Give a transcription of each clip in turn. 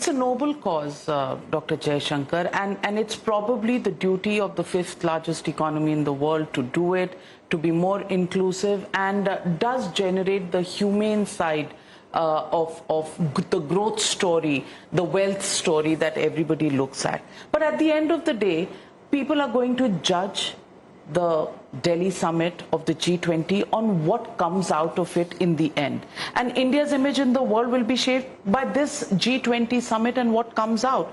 It's a noble cause, Dr. Jaishankar, and it's probably the duty of the fifth largest economy in the world to do it, to be more inclusive, and does generate the humane side of the growth story, the wealth story that everybody looks at. But at the end of the day, people are going to judge the Delhi summit of the G20 on what comes out of it in the end. And India's image in the world will be shaped by this G20 summit and what comes out.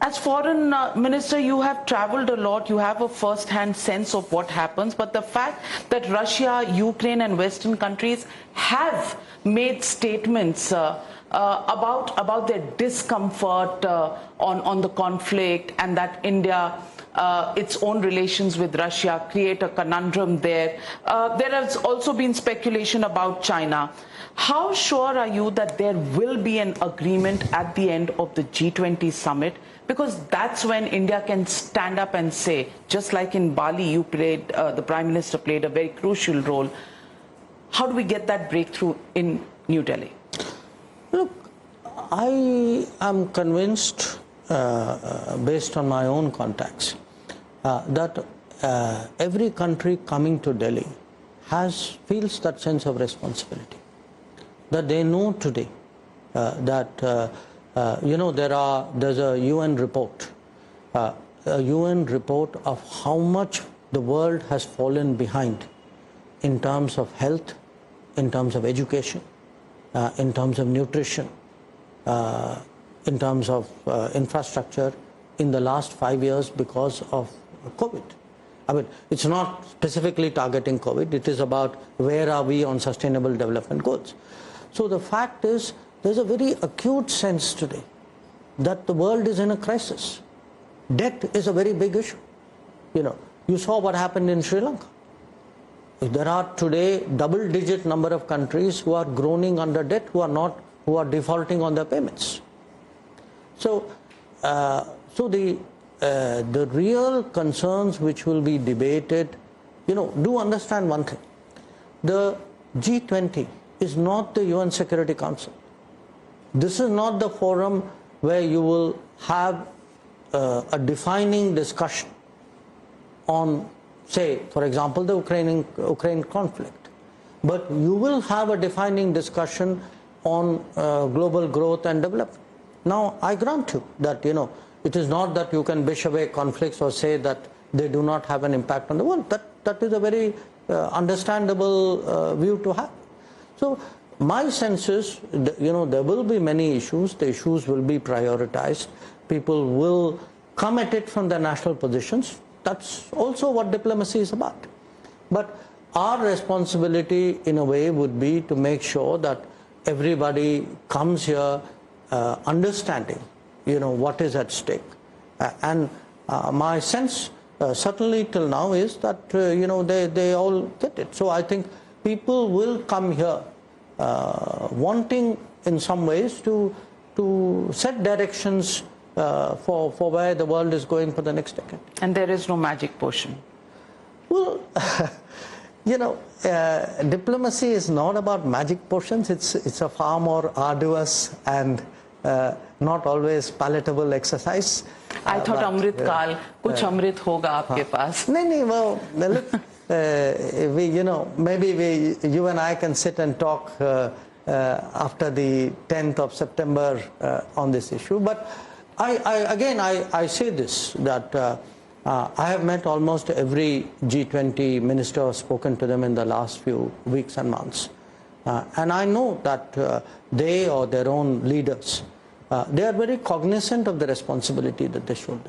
As foreign minister, you have traveled a lot, you have a first-hand sense of what happens, but the fact that Russia, Ukraine and Western countries have made statements about their discomfort on the conflict, and that India, its own relations with Russia create a conundrum there. There has also been speculation about China. How sure are you that there will be an agreement at the end of the G20 summit? Because that's when India can stand up and say, just like in Bali, you played, the Prime Minister played a very crucial role. How do we get that breakthrough in New Delhi? Look, I am convinced, based on my own contacts, that every country coming to Delhi feels that sense of responsibility. That they know today that there's a UN report, of how much the world has fallen behind in terms of health, in terms of education, in terms of nutrition, in terms of infrastructure in the last 5 years because of COVID. I mean, it's not specifically targeting COVID, it is about where are we on sustainable development goals. So the fact is, there's a very acute sense today that the world is in a crisis. Debt is a very big issue. You saw what happened in Sri Lanka. There are today double-digit number of countries who are groaning under debt, who are defaulting on their payments. So, the real concerns which will be debated, do understand one thing. The G20 is not the UN Security Council. This is not the forum where you will have a defining discussion on, say, for example, the Ukraine conflict. But you will have a defining discussion on global growth and development. Now, I grant you that, it is not that you can wish away conflicts or say that they do not have an impact on the world. That is a very understandable view to have. So, my sense is, there will be many issues. The issues will be prioritized. People will come at it from their national positions. That's also what diplomacy is about. But our responsibility, in a way, would be to make sure that everybody comes here understanding, what is at stake. And my sense, certainly till now, is that, they all get it. So I think people will come here wanting, in some ways, to set directions for where the world is going for the next decade. And there is no magic potion. Well, diplomacy is not about magic potions. It's a far more arduous and not always palatable exercise. I thought Amrit Kal, kuch Amrit hoga aapke paas. No, well, look, maybe you and I can sit and talk after the 10th of September on this issue. But I say this, that I have met almost every G20 minister, spoken to them in the last few weeks and months. And I know that they or their own leaders, they are very cognizant of the responsibility that they should.